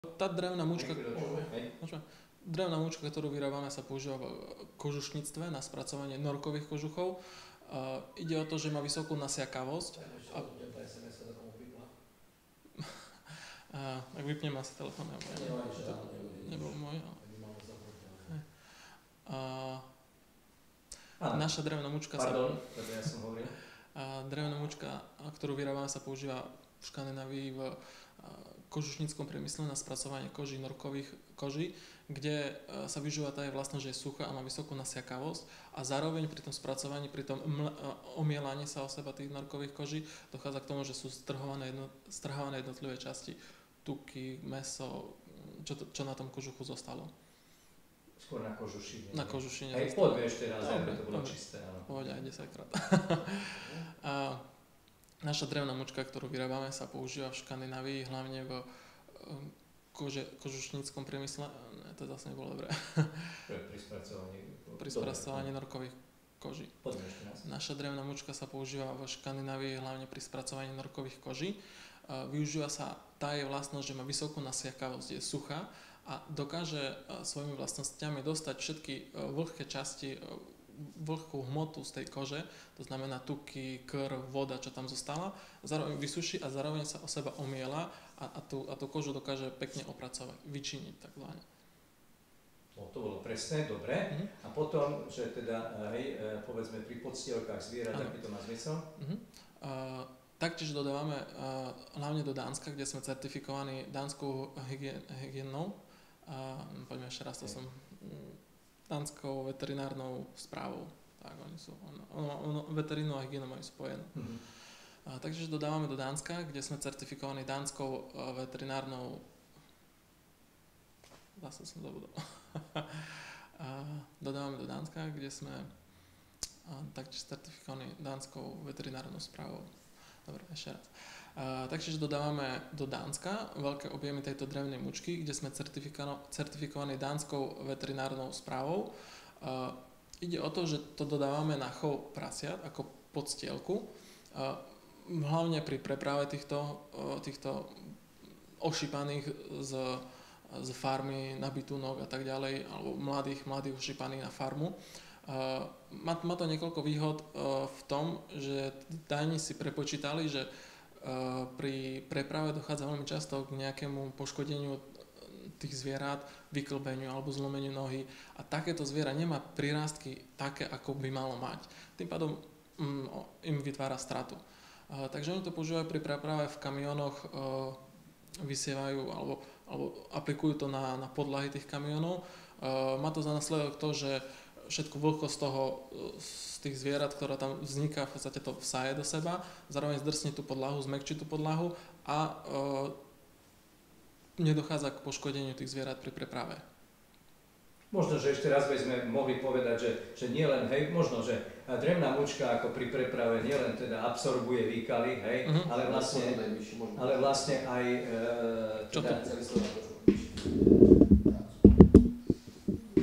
Tá drevná mučka, ktorú vyrábame, sa používa v kožušníctve na spracovanie norkových kožuchov. Ide o to, že má vysokú nasiakavosť. Tak vypnem asi telefón. Nebol môj. Naša drevná mučka drevná mučka, ktorú vyrábame, sa používa v Škandinávii v kožušníckom priemysle na spracovanie koží, norkových koží, kde sa využíva tá je vlastnosť, že je suchá a má vysokú nasiakavosť a zároveň pri tom spracovaní, pri tom omielaní sa o seba tých norkových koží dochádza k tomu, že sú strhované jednotlivé časti, tuky, mäso, čo na tom kožuchu zostalo. Skôr na kožušine. Na kožušine. Hej, poďme ešte raz, aby to bolo čisté. Poďme aj 10 krát. Naša drevná mučka, ktorú vyrábame, sa používa v Škandinávii, hlavne v kožušníckom priemysle. To zase nebolo dobré. Pri spracovaní norkových koží. Naša drevná mučka sa používa v Škandinávii, hlavne pri spracovaní norkových koží. Využíva sa tá je vlastnosť, že má vysokú nasiakavosť, je suchá a dokáže svojimi vlastnosťami dostať všetky vlhké časti, vlhkú hmotu z tej kože, to znamená tuky, krv, voda, čo tam zostala, zároveň vysuší a zároveň sa o seba omiela a tú kožu dokáže pekne opracovať, vyčiniť takzvané. To bolo presné, dobre. A potom, že teda, povedzme pri podstielkách zvierat, aký to má zmysel? Taktiež dodávame hlavne do Dánska, kde sme certifikovaní dánskou hygienou. Poďme ešte raz, to som dánskou veterinárnou správou. Tak, oni sú, veterínu a hygienu majú spojené. Takže dodávame do Dánska, kde sme certifikovaní dánskou veterinárnou... Zase som zabudol. Dodávame do Dánska, kde sme taktiež certifikovaní dánskou veterinárnou správou. Dobre, ešte raz. Takže dodávame do Dánska veľké objemy tejto drevnej mučky, kde sme certifikovaní dánskou veterinárnou správou. Ide o to, že to dodávame na chov prasiat ako podstielku. Hlavne pri preprave týchto ošípaných z farmy na bytunok a tak ďalej, alebo mladých ošípaných na farmu. Má to niekoľko výhod v tom, že Dáni si prepočítali, že pri preprave dochádza veľmi často k nejakému poškodeniu tých zvierat, vyklbeniu alebo zlomeniu nohy a takéto zviera nemá prirástky také, ako by malo mať. Tým pádom im vytvára stratu. Takže oni to používajú pri preprave v kamionoch, vysievajú alebo aplikujú to na podlahy tých kamionov. Má to za následok to, že všetku vlhkosť z tých zvierat, ktorá tam vzniká, v podstate to vsaje do seba, zároveň zdrsne tú podlahu, zmäkčí tú podlahu a nedochádza k poškodeniu tých zvierat pri preprave. Možno, že ešte raz by sme mohli povedať, že nie len, možno, že drevná mučka ako pri preprave nielen teda absorbuje výkaly, ale vlastne aj...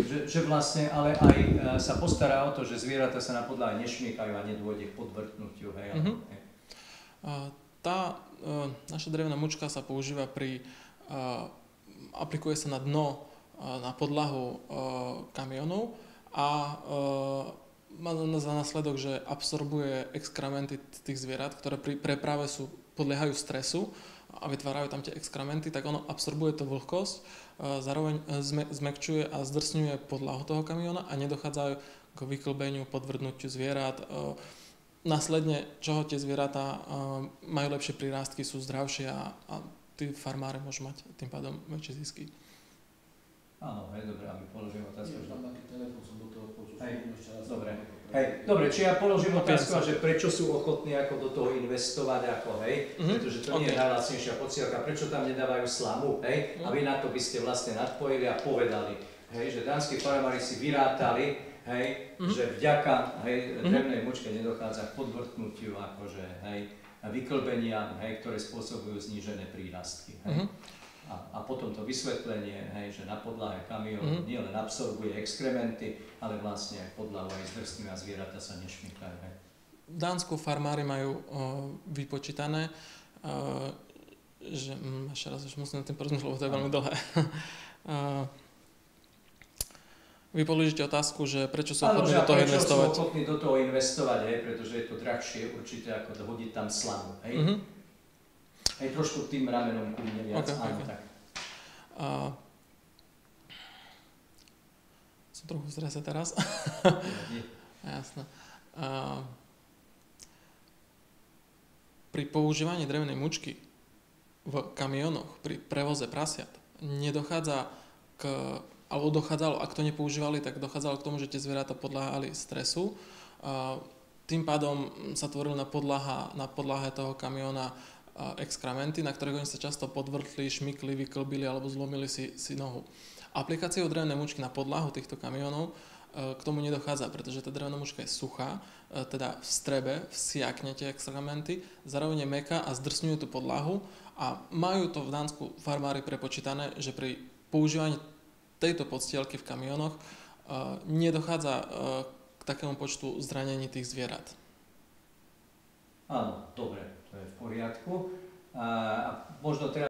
Že vlastne ale aj sa postará o to, že zvieratá sa na podlahe nešmiekajú a nedôjde k podvrtnutiu. Naša drevná mučka sa používa aplikuje sa na dno, na podlahu kamionov a má za následok, že absorbuje exkrementy tých zvierat, ktoré pri preprave podliehajú stresu a vytvárajú tam tie exkrementy, tak ono absorbuje tú vlhkosť, zároveň zmäkčuje a zdrsňuje podlahu toho kamiona a nedochádzajú k vyklbeniu, podvrtnutiu zvierat. Následne, čoho tie zvieratá majú lepšie prirástky, sú zdravšie a tí farmári môžu mať tým pádom väčšie zisky. Áno, dobre, a my položím otázku. Dobre, či ja položím otázku, že prečo sú ochotní ako do toho investovať, pretože to nie je najlacnejšia podstielka, prečo tam nedávajú slamu, a vy na to by ste vlastne nadpojili a povedali, že dánsky farmári si vyrátali, že vďaka drevnej mučke nedochádza k podvrtnutiu, vyklbenia, ktoré spôsobujú znížené prírastky. A potom to vysvetlenie, že na podlahe kamiónu nielen absorbuje exkrementy, ale vlastne aj podlahu aj zdrsňuje a zvieratá sa nešmykajú. V Dánsku farmári majú vypočítané, ešte raz, už musím na tým porozmýšľať, lebo to je veľmi dlhé. Vy položíte otázku, že prečo sú ochotní do toho investovať. Prečo sú ochotní do toho investovať, hej, pretože je to drahšie určite ako hodiť tam slamu, hej. Hej, trošku tým ramenom kúmne viac, áno, tak. Som trochu v strese teraz. Jasné. Pri používaní drevnej mučky v kamionoch, pri prevoze prasiat, alebo dochádzalo, ak to nepoužívali, tak dochádzalo k tomu, že tie zvieratá podľahali stresu. Tým pádom sa tvorili na podlahe toho kamióna exkrementy, na ktorých oni sa často podvrtli, šmykli, vyklbili alebo zlomili si nohu. Aplikáciou drevnej mučky na podlahu týchto kamionov k tomu nedochádza, pretože tá drevná mučka je suchá, teda v strebe vsiakne tie exkrementy, zároveň je mäkká a zdrsňuje tú podlahu a majú to v Dánsku farmári prepočítané, že pri používaní tejto podstielky v kamionoch nedochádza k takému počtu zranení tých zvierat. Áno, dobre, to je v poriadku. A možno teraz